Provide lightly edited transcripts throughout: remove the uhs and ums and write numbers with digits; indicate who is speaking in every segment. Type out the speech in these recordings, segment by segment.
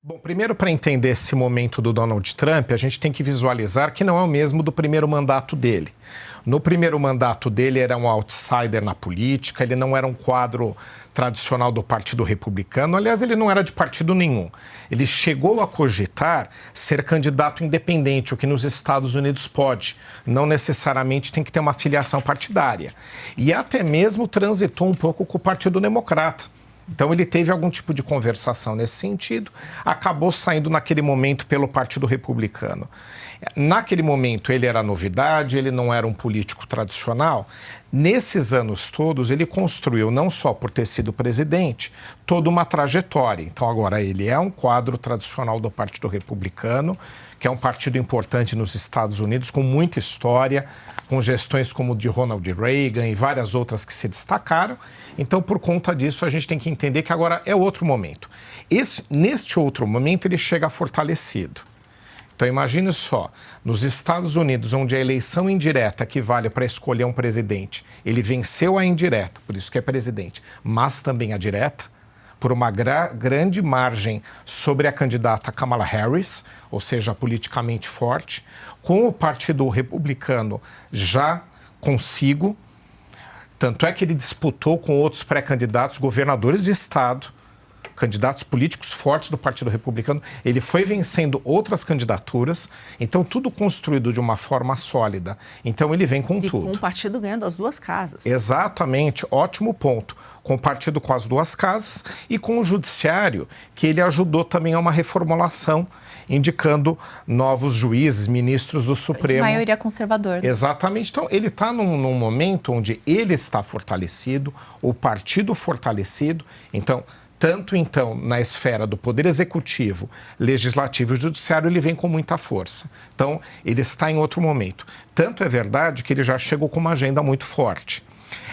Speaker 1: Bom, primeiro, para entender esse momento do Donald Trump, a gente tem que visualizar que não é o mesmo do primeiro mandato dele. No primeiro mandato dele, era um outsider na política, ele não era um quadro tradicional do Partido Republicano. Aliás, ele não era de partido nenhum. Ele chegou a cogitar ser candidato independente, o que nos Estados Unidos pode. Não necessariamente tem que ter uma filiação partidária. E até mesmo transitou um pouco com o Partido Democrata. Então, ele teve algum tipo de conversação nesse sentido, acabou saindo naquele momento pelo Partido Republicano. Naquele momento, ele era novidade, ele não era um político tradicional. Nesses anos todos, ele construiu, não só por ter sido presidente, toda uma trajetória. Então, agora, ele é um quadro tradicional do Partido Republicano, que é um partido importante nos Estados Unidos, com muita história, com gestões como de Ronald Reagan e várias outras que se destacaram. Então, por conta disso, a gente tem que entender que agora é outro momento. Neste outro momento, ele chega fortalecido. Então, imagine só, nos Estados Unidos, onde a eleição indireta que vale para escolher um presidente, ele venceu a indireta, por isso que é presidente, mas também a direta, por uma grande margem sobre a candidata Kamala Harris, ou seja, politicamente forte, com o Partido Republicano já consigo. Tanto é que ele disputou com outros pré-candidatos, governadores de estado, candidatos políticos fortes do Partido Republicano. Ele foi vencendo outras candidaturas, então tudo construído de uma forma sólida. Então ele vem com tudo.
Speaker 2: E com o partido ganhando as duas casas.
Speaker 1: Exatamente, ótimo ponto. Com o partido com as duas casas e com o judiciário, que ele ajudou também a uma reformulação, indicando novos juízes, ministros do Supremo.
Speaker 2: De maioria conservadora.
Speaker 1: Exatamente. Então, ele está num momento onde ele está fortalecido, o partido fortalecido. Então, na esfera do Poder Executivo, Legislativo e Judiciário, ele vem com muita força. Então, ele está em outro momento. Tanto é verdade que ele já chegou com uma agenda muito forte.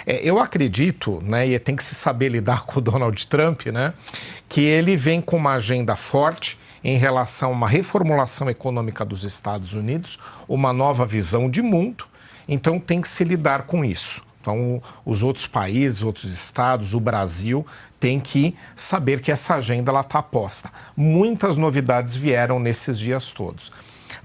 Speaker 1: Eu acredito, né, e tem que se saber lidar com o Donald Trump, né, que ele vem com uma agenda forte em relação a uma reformulação econômica dos Estados Unidos, uma nova visão de mundo, então tem que se lidar com isso. Então, os outros países, outros estados, o Brasil, tem que saber que essa agenda está posta. Muitas novidades vieram nesses dias todos,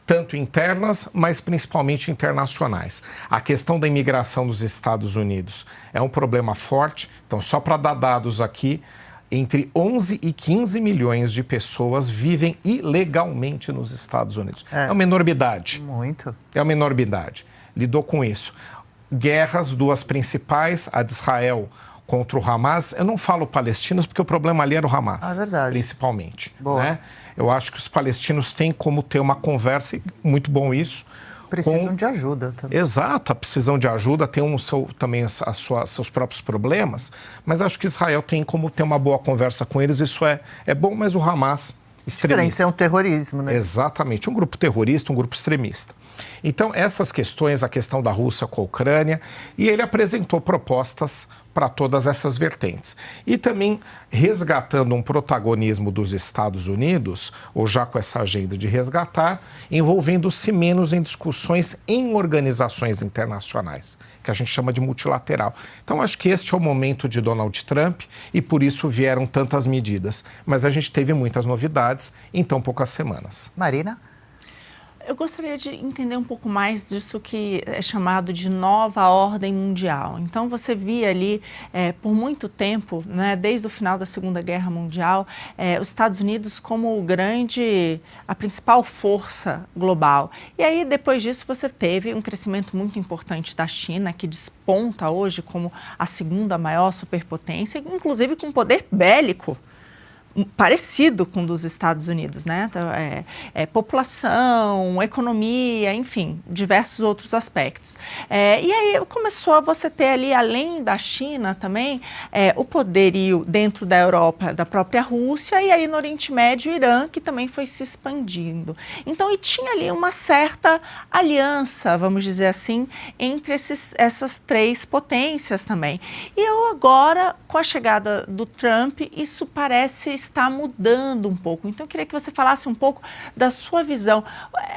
Speaker 1: tanto internas, mas principalmente internacionais. A questão da imigração nos Estados Unidos é um problema forte. Então, só para dar dados aqui, entre 11 e 15 milhões de pessoas vivem ilegalmente nos Estados Unidos. É uma enormidade.
Speaker 3: Muito.
Speaker 1: É uma enormidade. Lidou com isso. Guerras, duas principais, a de Israel contra o Hamas. Eu não falo palestinos porque o problema ali era o Hamas, principalmente. Né? Eu acho que os palestinos têm como ter uma conversa, e muito bom isso.
Speaker 3: Precisam de ajuda também.
Speaker 1: Exato, precisam de ajuda, tem também seus próprios problemas, mas acho que Israel tem como ter uma boa conversa com eles, isso é bom, mas o Hamas extremista.
Speaker 3: É um terrorismo, né?
Speaker 1: Exatamente, um grupo terrorista, um grupo extremista. Então, essas questões, a questão da Rússia com a Ucrânia, e ele apresentou propostas para todas essas vertentes. E também resgatando um protagonismo dos Estados Unidos, ou já com essa agenda de resgatar, envolvendo-se menos em discussões em organizações internacionais, que a gente chama de multilateral. Então, acho que este é o momento de Donald Trump e por isso vieram tantas medidas. Mas a gente teve muitas novidades em tão poucas semanas.
Speaker 3: Marina?
Speaker 2: Eu gostaria de entender um pouco mais disso que é chamado de nova ordem mundial. Então, você via ali, por muito tempo, né, desde o final da Segunda Guerra Mundial, os Estados Unidos como a principal força global. E aí, depois disso, você teve um crescimento muito importante da China, que desponta hoje como a segunda maior superpotência, inclusive com poder bélico parecido com o dos Estados Unidos, né? Então, população, economia, enfim, diversos outros aspectos. E aí começou a você ter ali, além da China também, o poderio dentro da Europa, da própria Rússia, e aí no Oriente Médio, o Irã, que também foi se expandindo. Então, e tinha ali uma certa aliança, vamos dizer assim, entre essas três potências também. E eu agora, com a chegada do Trump, isso parece está mudando um pouco. Então, eu queria que você falasse um pouco da sua visão.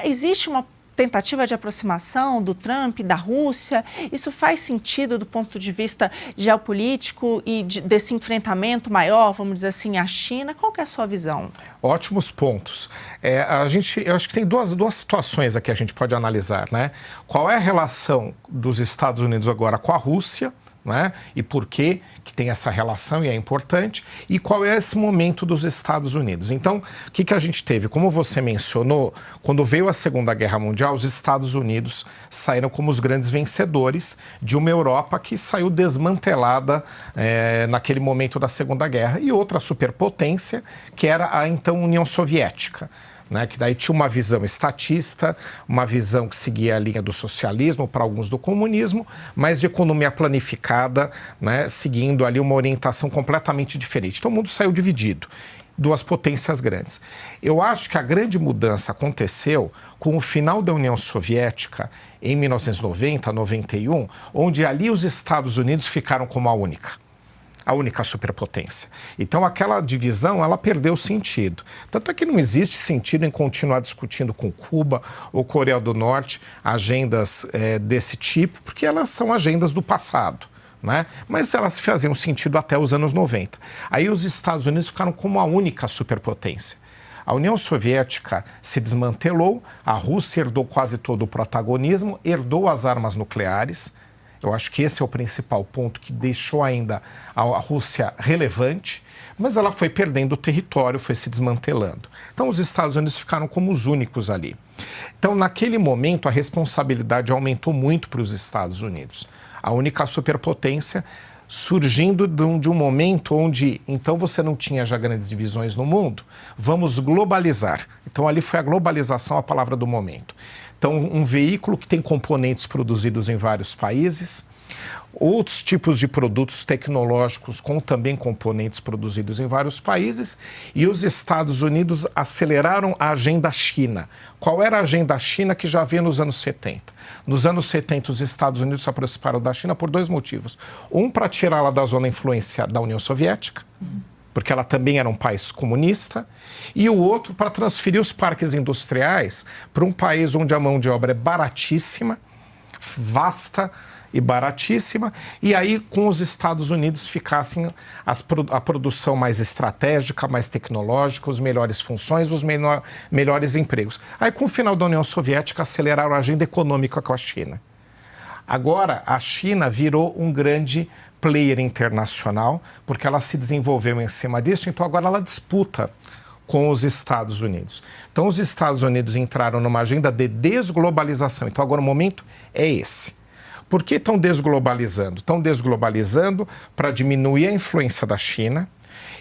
Speaker 2: Existe uma tentativa de aproximação do Trump, da Rússia, isso faz sentido do ponto de vista geopolítico e desse enfrentamento maior, vamos dizer assim, à China? Qual que é a sua visão?
Speaker 1: Ótimos pontos. Eu acho que tem duas situações aqui a gente pode analisar, né? Qual é a relação dos Estados Unidos agora com a Rússia, né? E por que tem essa relação e é importante, e qual é esse momento dos Estados Unidos. Então, o que a gente teve? Como você mencionou, quando veio a Segunda Guerra Mundial, os Estados Unidos saíram como os grandes vencedores de uma Europa que saiu desmantelada naquele momento da Segunda Guerra, e outra superpotência, que era a então União Soviética. Né, que daí tinha uma visão estatista, uma visão que seguia a linha do socialismo, para alguns do comunismo, mas de economia planificada, né, seguindo ali uma orientação completamente diferente. Então o mundo saiu dividido, duas potências grandes. Eu acho que a grande mudança aconteceu com o final da União Soviética em 1990, 91, onde ali os Estados Unidos ficaram como a única superpotência. Então, aquela divisão, ela perdeu sentido. Tanto é que não existe sentido em continuar discutindo com Cuba ou Coreia do Norte agendas desse tipo, porque elas são agendas do passado, né? Mas elas faziam sentido até os anos 90. Aí os Estados Unidos ficaram como a única superpotência. A União Soviética se desmantelou, a Rússia herdou quase todo o protagonismo, herdou as armas nucleares. Eu acho que esse é o principal ponto que deixou ainda a Rússia relevante, mas ela foi perdendo o território, foi se desmantelando. Então, os Estados Unidos ficaram como os únicos ali. Então, naquele momento, a responsabilidade aumentou muito para os Estados Unidos. A única superpotência surgindo de um momento onde, então, você não tinha já grandes divisões no mundo, vamos globalizar. Então, ali foi a globalização a palavra do momento. Então, um veículo que tem componentes produzidos em vários países, outros tipos de produtos tecnológicos com também componentes produzidos em vários países, e os Estados Unidos aceleraram a agenda China. Qual era a agenda China que já havia nos anos 70? Nos anos 70, os Estados Unidos se aproximaram da China por dois motivos. Um, para tirá-la da zona de influência da União Soviética, porque ela também era um país comunista, e o outro para transferir os parques industriais para um país onde a mão de obra é baratíssima, vasta e baratíssima, e aí com os Estados Unidos ficassem a produção mais estratégica, mais tecnológica, as melhores funções, os melhores empregos. Aí com o final da União Soviética aceleraram a agenda econômica com a China. Agora a China virou um grande player internacional, porque ela se desenvolveu em cima disso, então agora ela disputa com os Estados Unidos. Então os Estados Unidos entraram numa agenda de desglobalização, então agora o momento é esse. Por que estão desglobalizando? Estão desglobalizando para diminuir a influência da China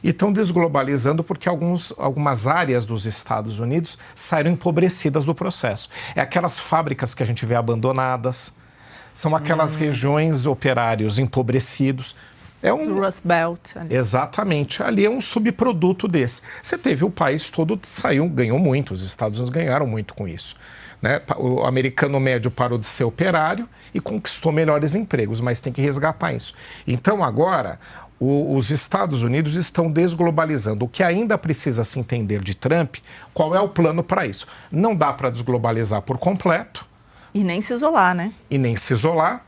Speaker 1: e estão desglobalizando porque algumas áreas dos Estados Unidos saíram empobrecidas do processo. É aquelas fábricas que a gente vê abandonadas, são aquelas regiões operários empobrecidos.
Speaker 2: Rust Belt. Ali.
Speaker 1: Exatamente. Ali é um subproduto desse. Você teve o país todo, ganhou muito. Os Estados Unidos ganharam muito com isso. Né? O americano médio parou de ser operário e conquistou melhores empregos, mas tem que resgatar isso. Então, agora, os Estados Unidos estão desglobalizando. O que ainda precisa se entender de Trump, qual é o plano para isso? Não dá para desglobalizar por completo.
Speaker 2: E nem se isolar, né?
Speaker 1: E nem se isolar.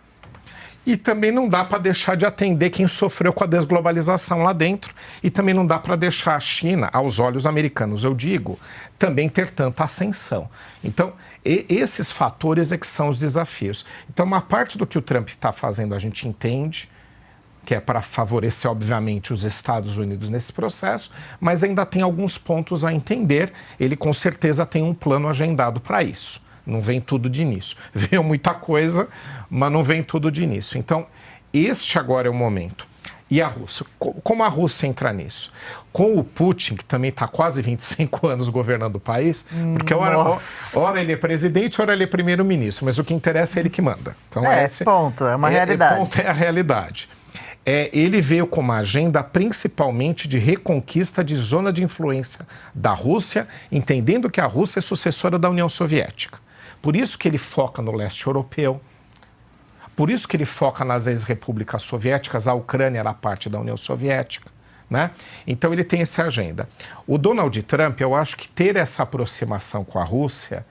Speaker 1: E também não dá para deixar de atender quem sofreu com a desglobalização lá dentro. E também não dá para deixar a China, aos olhos americanos, eu digo, também ter tanta ascensão. Então, esses fatores é que são os desafios. Então, uma parte do que o Trump está fazendo a gente entende, que é para favorecer, obviamente, os Estados Unidos nesse processo, mas ainda tem alguns pontos a entender. Ele, com certeza, tem um plano agendado para isso. Não vem tudo de início. Veio muita coisa, mas não vem tudo de início. Então, este agora é o momento. E a Rússia? Como a Rússia entra nisso? Com o Putin, que também está quase 25 anos governando o país, porque ora ele é presidente, ora ele é primeiro-ministro, mas o que interessa é ele que manda. Então,
Speaker 3: ponto, é uma realidade.
Speaker 1: Ponto é a realidade. Ele veio com uma agenda principalmente de reconquista de zona de influência da Rússia, entendendo que a Rússia é sucessora da União Soviética. Por isso que ele foca no leste europeu, por isso que ele foca nas ex-repúblicas soviéticas, a Ucrânia era parte da União Soviética, né? Então ele tem essa agenda. O Donald Trump, eu acho que ter essa aproximação com a Rússia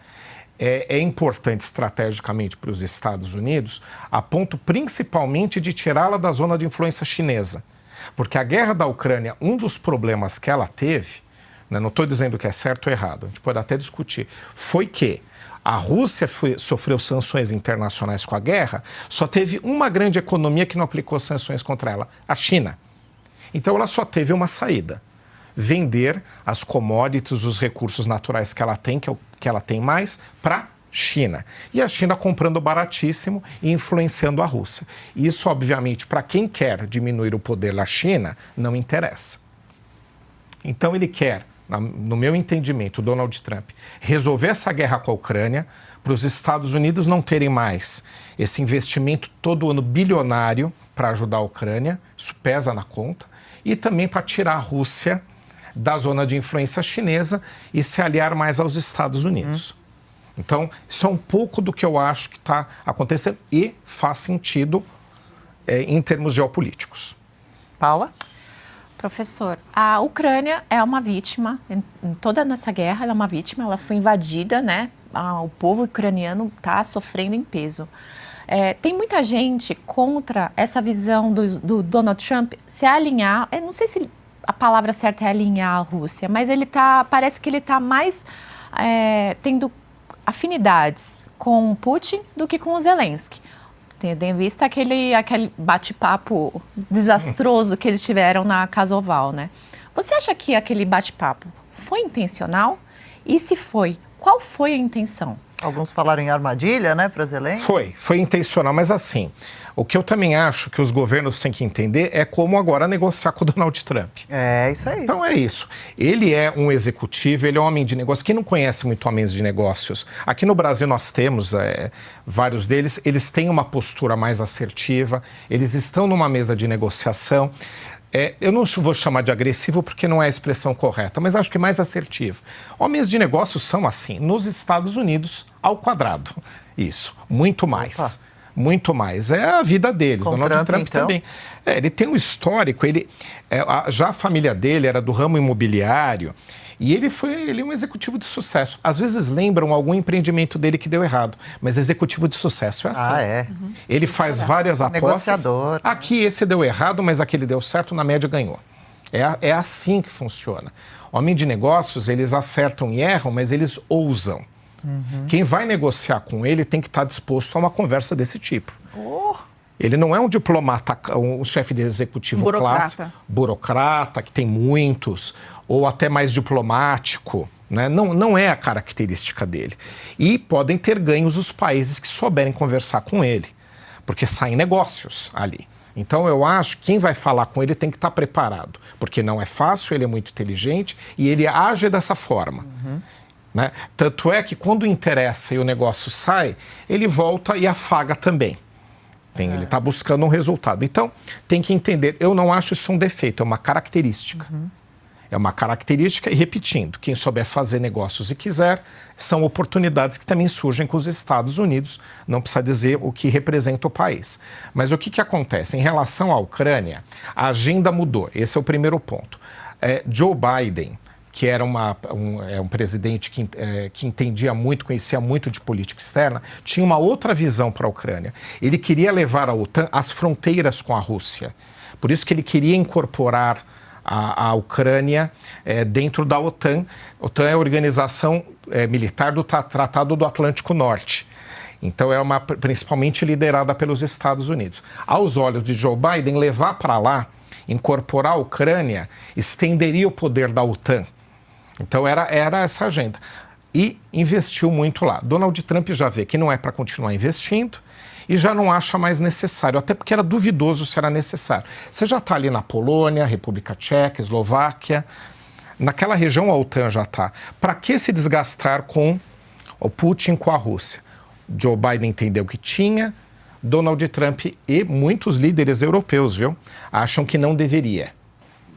Speaker 1: é importante estrategicamente para os Estados Unidos, a ponto principalmente de tirá-la da zona de influência chinesa. Porque a guerra da Ucrânia, um dos problemas que ela teve, né, não estou dizendo que é certo ou errado, a gente pode até discutir, foi que a Rússia sofreu sanções internacionais com a guerra, só teve uma grande economia que não aplicou sanções contra ela, a China. Então ela só teve uma saída: vender as commodities, os recursos naturais que ela tem, que é o que ela tem mais, para a China. E a China comprando baratíssimo e influenciando a Rússia. E isso, obviamente, para quem quer diminuir o poder da China, não interessa. Então ele quer, no meu entendimento, Donald Trump, resolver essa guerra com a Ucrânia, para os Estados Unidos não terem mais esse investimento todo ano bilionário para ajudar a Ucrânia, isso pesa na conta, e também para tirar a Rússia da zona de influência chinesa e se aliar mais aos Estados Unidos. Então, isso é um pouco do que eu acho que está acontecendo e faz sentido em termos geopolíticos.
Speaker 3: Paula?
Speaker 4: Professor, a Ucrânia é uma vítima, em toda nessa guerra ela é uma vítima, ela foi invadida, né? O povo ucraniano está sofrendo em peso. Tem muita gente contra essa visão do Donald Trump se alinhar, eu não sei se a palavra certa é alinhar a Rússia, mas parece que ele está mais tendo afinidades com o Putin do que com o Zelensky. Tendo em vista aquele bate-papo desastroso que eles tiveram na Casa Oval, né? Você acha que aquele bate-papo foi intencional? E se foi, qual foi a intenção?
Speaker 3: Alguns falaram em armadilha, né, para Zelensky?
Speaker 1: Foi intencional, mas assim, o que eu também acho que os governos têm que entender é como agora negociar com o Donald Trump.
Speaker 3: É isso aí.
Speaker 1: Então é isso. Ele é um executivo, ele é um homem de negócios. Quem não conhece muito homens de negócios, aqui no Brasil nós temos vários deles, eles têm uma postura mais assertiva, eles estão numa mesa de negociação. Eu não vou chamar de agressivo porque não é a expressão correta, mas acho que mais assertivo. Homens de negócios são assim, nos Estados Unidos, ao quadrado. Isso, muito mais. Opa. Muito mais. É a vida deles. Donald Trump então? Também. Ele tem um histórico, já a família dele era do ramo imobiliário e ele é um executivo de sucesso. Às vezes lembram algum empreendimento dele que deu errado, mas executivo de sucesso é assim. Ele faz várias apostas.
Speaker 3: Negociador.
Speaker 1: Aqui esse deu errado, mas aquele deu certo, na média ganhou. É assim que funciona. Homem de negócios, eles acertam e erram, mas eles ousam. Quem vai negociar com ele tem que estar disposto a uma conversa desse tipo. Ele não é um diplomata, um chefe de executivo clássico, burocrata, que tem muitos, ou até mais diplomático, né? Não é a característica dele. E podem ter ganhos os países que souberem conversar com ele, porque saem negócios ali. Então eu acho que quem vai falar com ele tem que estar preparado, porque não é fácil, ele é muito inteligente e ele age dessa forma. Né? Tanto é que quando interessa e o negócio sai, ele volta e afaga também. Ele está buscando um resultado. Então, tem que entender, eu não acho isso um defeito, é uma característica. É uma característica e, repetindo, quem souber fazer negócios e quiser, são oportunidades que também surgem com os Estados Unidos, não precisa dizer o que representa o país. Mas o que acontece? Em relação à Ucrânia, a agenda mudou, esse é o primeiro ponto. Joe Biden, que era um presidente que entendia muito, conhecia muito de política externa, tinha uma outra visão para a Ucrânia. Ele queria levar a OTAN às fronteiras com a Rússia. Por isso que ele queria incorporar a Ucrânia dentro da OTAN. A OTAN é a organização militar do Tratado do Atlântico Norte. Então, é principalmente liderada pelos Estados Unidos. Aos olhos de Joe Biden, levar para lá, incorporar a Ucrânia, estenderia o poder da OTAN. Então, era essa agenda. E investiu muito lá. Donald Trump já vê que não é para continuar investindo e já não acha mais necessário, até porque era duvidoso se era necessário. Você já está ali na Polônia, República Tcheca, Eslováquia, naquela região a OTAN já está. Para que se desgastar com o Putin, com a Rússia? Joe Biden entendeu que tinha, Donald Trump e muitos líderes europeus, acham que não deveria.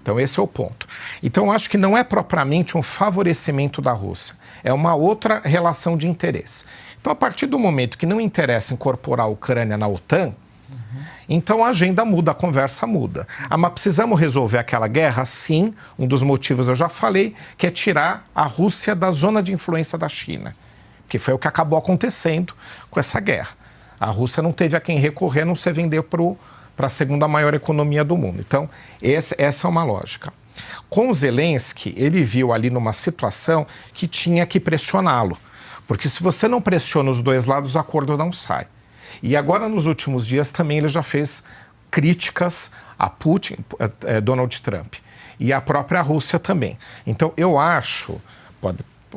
Speaker 1: Então, esse é o ponto. Então, eu acho que não é propriamente um favorecimento da Rússia, é uma outra relação de interesse. Então, a partir do momento que não interessa incorporar a Ucrânia na OTAN, então a agenda muda, a conversa muda. Mas precisamos resolver aquela guerra? Sim, um dos motivos eu já falei, que é tirar a Rússia da zona de influência da China. que foi o que acabou acontecendo com essa guerra. A Rússia não teve a quem recorrer, não se vendeu para a segunda maior economia do mundo. Então, essa é uma lógica. Com o Zelensky, ele viu ali numa situação que tinha que pressioná-lo. Porque se você não pressiona os dois lados, o acordo não sai. E agora, nos últimos dias, também ele já fez críticas a Putin, Donald Trump, e a própria Rússia também. Então, eu acho,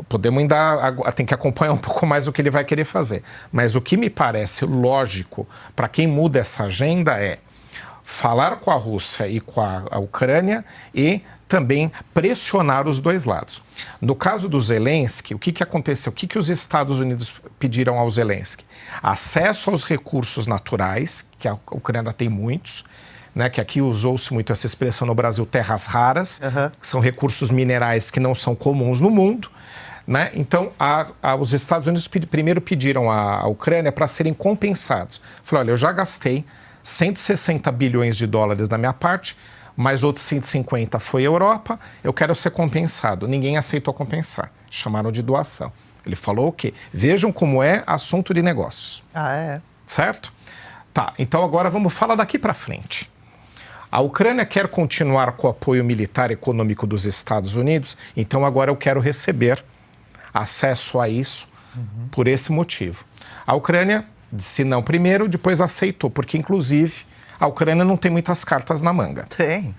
Speaker 1: podemos ainda, tem que acompanhar um pouco mais o que ele vai querer fazer, mas o que me parece lógico para quem muda essa agenda é falar com a Rússia e com a Ucrânia e também pressionar os dois lados. No caso do Zelensky, o que aconteceu? O que os Estados Unidos pediram ao Zelensky? Acesso aos recursos naturais, que a Ucrânia tem muitos, né, que aqui usou-se muito essa expressão no Brasil, terras raras, que são recursos minerais que não são comuns no mundo. Né? Então, os Estados Unidos primeiro pediram à Ucrânia para serem compensados. Falaram, olha, eu já gastei 160 bilhões de dólares da minha parte, mais outros 150 foi a Europa, eu quero ser compensado. Ninguém aceitou compensar, chamaram de doação. Ele falou o quê? Vejam como é assunto de negócios.
Speaker 3: Ah, é?
Speaker 1: Certo? Tá, então agora vamos falar daqui para frente. A Ucrânia quer continuar com o apoio militar e econômico dos Estados Unidos, então agora eu quero receber acesso a isso por esse motivo. A Ucrânia disse não primeiro, depois aceitou, porque inclusive a Ucrânia não tem muitas cartas na manga.
Speaker 3: Tem.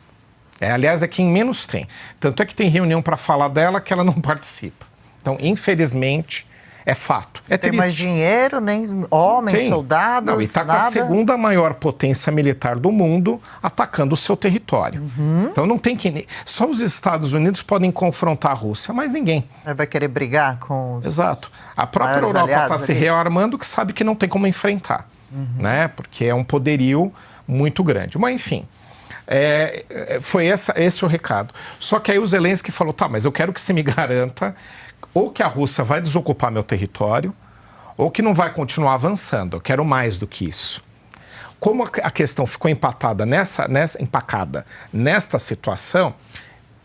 Speaker 1: Aliás, é quem menos tem. Tanto é que tem reunião para falar dela que ela não participa. Então, infelizmente, é fato. É
Speaker 3: tem
Speaker 1: triste.
Speaker 3: mais dinheiro, nem homens, soldados,
Speaker 1: não, e está com a segunda maior potência militar do mundo atacando o seu território. Então não tem que... Só os Estados Unidos podem confrontar a Rússia, mas ninguém.
Speaker 3: Vai querer brigar com...
Speaker 1: Exato. A própria Europa está se rearmando, que sabe que não tem como enfrentar, né? Porque é um poderio muito grande. Mas, enfim, foi esse o recado. Só que aí o Zelensky falou, tá, mas eu quero que você me garanta ou que a Rússia vai desocupar meu território, ou que não vai continuar avançando. Eu quero mais do que isso. Como a questão ficou empacada nesta situação,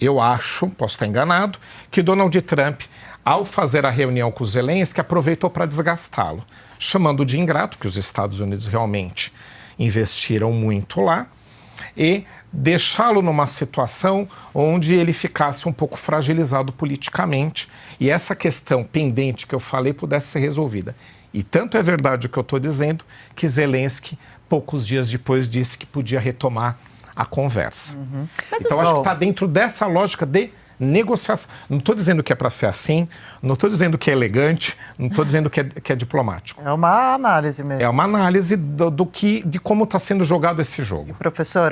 Speaker 1: eu acho, posso estar enganado, que Donald Trump, ao fazer a reunião com o Zelensky, aproveitou para desgastá-lo, chamando de ingrato, que os Estados Unidos realmente investiram muito lá, e deixá-lo numa situação onde ele ficasse um pouco fragilizado politicamente e essa questão pendente que eu falei pudesse ser resolvida. E tanto é verdade o que eu estou dizendo que Zelensky, poucos dias depois, disse que podia retomar a conversa. Então, acho que está dentro dessa lógica de negociação. Não estou dizendo que é para ser assim, não estou dizendo que é elegante, não estou dizendo que é diplomático.
Speaker 3: É uma análise mesmo.
Speaker 1: É uma análise de como está sendo jogado esse jogo.
Speaker 3: Professor,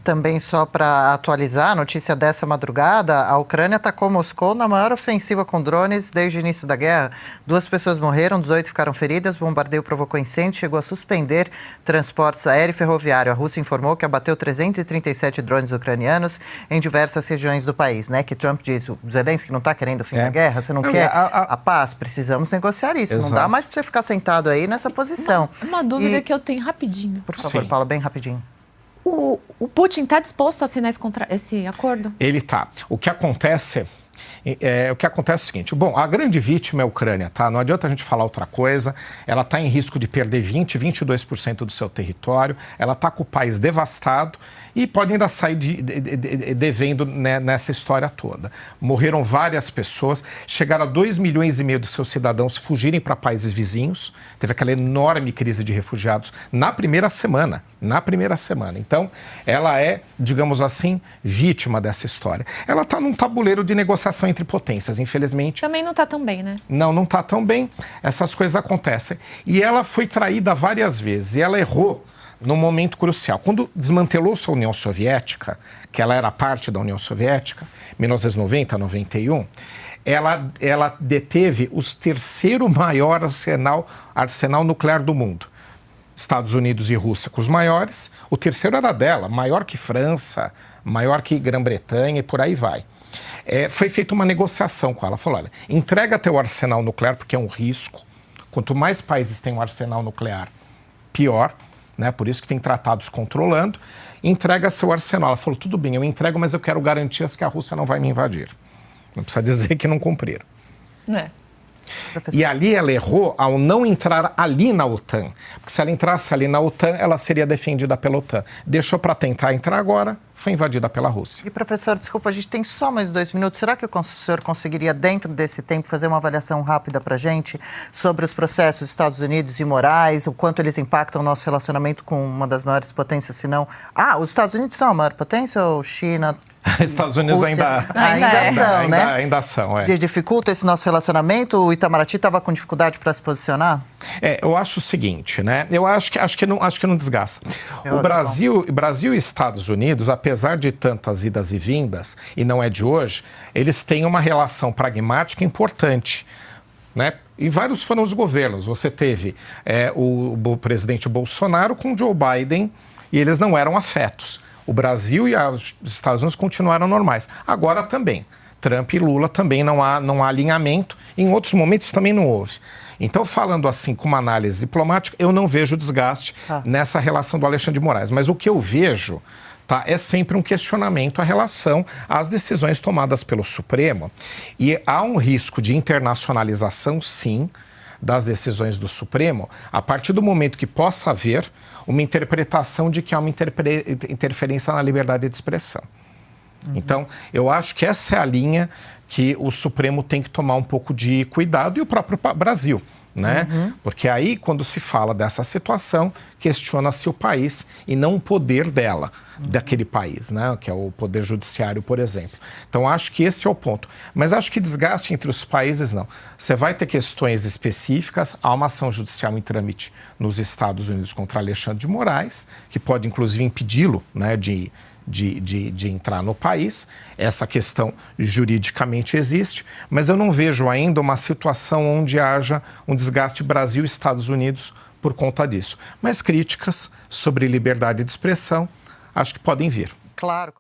Speaker 3: também só para atualizar a notícia dessa madrugada, a Ucrânia atacou Moscou na maior ofensiva com drones desde o início da guerra. 2 pessoas morreram, 18 ficaram feridas, o bombardeio provocou incêndio, chegou a suspender transportes aéreo e ferroviário. A Rússia informou que abateu 337 drones ucranianos em diversas regiões do país, né? Que Trump diz, o Zelensky não está querendo o fim da guerra, você não quer a paz, precisamos negociar isso. Exato. Não dá mais para você ficar sentado aí nessa posição.
Speaker 4: Uma dúvida que eu tenho rapidinho.
Speaker 3: Por favor, Paula, bem rapidinho.
Speaker 4: O Putin está disposto a assinar esse acordo?
Speaker 1: Ele está. O que acontece é o seguinte, bom, a grande vítima é a Ucrânia, tá? Não adianta a gente falar outra coisa, ela está em risco de perder 22% do seu território, ela está com o país devastado e pode ainda sair devendo, né, nessa história toda. Morreram várias pessoas, chegaram a 2,5 milhões dos seus cidadãos fugirem para países vizinhos, teve aquela enorme crise de refugiados na primeira semana. Então, ela é, digamos assim, vítima dessa história. Ela está num tabuleiro de negociação entre potências, infelizmente.
Speaker 4: Também não está tão bem, né?
Speaker 1: Não está tão bem. Essas coisas acontecem. E ela foi traída várias vezes. E ela errou num momento crucial. Quando desmantelou-se a União Soviética, que ela era parte da União Soviética, 1990, 91, ela deteve o terceiro maior arsenal nuclear do mundo. Estados Unidos e Rússia com os maiores. O terceiro era dela, maior que França, maior que Grã-Bretanha e por aí vai. Foi feita uma negociação com ela. Falou, olha, entrega teu arsenal nuclear porque é um risco. Quanto mais países têm um arsenal nuclear, pior. Né? Por isso que tem tratados controlando. Entrega seu arsenal. Ela falou, tudo bem, eu entrego, mas eu quero garantias que a Rússia não vai me invadir. Não precisa dizer que não cumpriram.
Speaker 3: Professor.
Speaker 1: E ali ela errou ao não entrar ali na OTAN. Porque se ela entrasse ali na OTAN, ela seria defendida pela OTAN. Deixou para tentar entrar agora, foi invadida pela Rússia.
Speaker 3: E, professor, desculpa, a gente tem só mais 2 minutos. Será que o senhor conseguiria, dentro desse tempo, fazer uma avaliação rápida para a gente sobre os processos dos Estados Unidos e Moraes, o quanto eles impactam o nosso relacionamento com uma das maiores potências, se não... os Estados Unidos são a maior potência ou China...
Speaker 1: Estados Unidos
Speaker 3: Rússia,
Speaker 1: ainda são, é.
Speaker 3: Dificulta esse nosso relacionamento? O Itamaraty estava com dificuldade para se posicionar?
Speaker 1: Eu acho o seguinte, né? Eu acho que não desgasta. O Brasil e Estados Unidos, apesar de tantas idas e vindas, e não é de hoje, eles têm uma relação pragmática importante, né? E vários foram os governos. Você teve o presidente Bolsonaro com Joe Biden e eles não eram afetos. O Brasil e os Estados Unidos continuaram normais. Agora também. Trump e Lula também não há alinhamento. Em outros momentos também não houve. Então, falando assim com uma análise diplomática, eu não vejo desgaste nessa relação do Alexandre de Moraes. Mas o que eu vejo é sempre um questionamento à relação às decisões tomadas pelo Supremo. E há um risco de internacionalização, sim, das decisões do Supremo, a partir do momento que possa haver uma interpretação de que há uma interferência na liberdade de expressão. Então, eu acho que essa é a linha que o Supremo tem que tomar um pouco de cuidado e o próprio Brasil, né? Porque aí, quando se fala dessa situação, questiona-se o país e não o poder daquele país, né? Que é o poder judiciário, por exemplo. Então, acho que esse é o ponto. Mas acho que desgaste entre os países, não. Você vai ter questões específicas, há uma ação judicial em trâmite nos Estados Unidos contra Alexandre de Moraes, que pode, inclusive, impedi-lo, né, de entrar no país. Essa questão juridicamente existe, mas eu não vejo ainda uma situação onde haja um desgaste Brasil e Estados Unidos por conta disso. Mas críticas sobre liberdade de expressão acho que podem vir.
Speaker 3: Claro.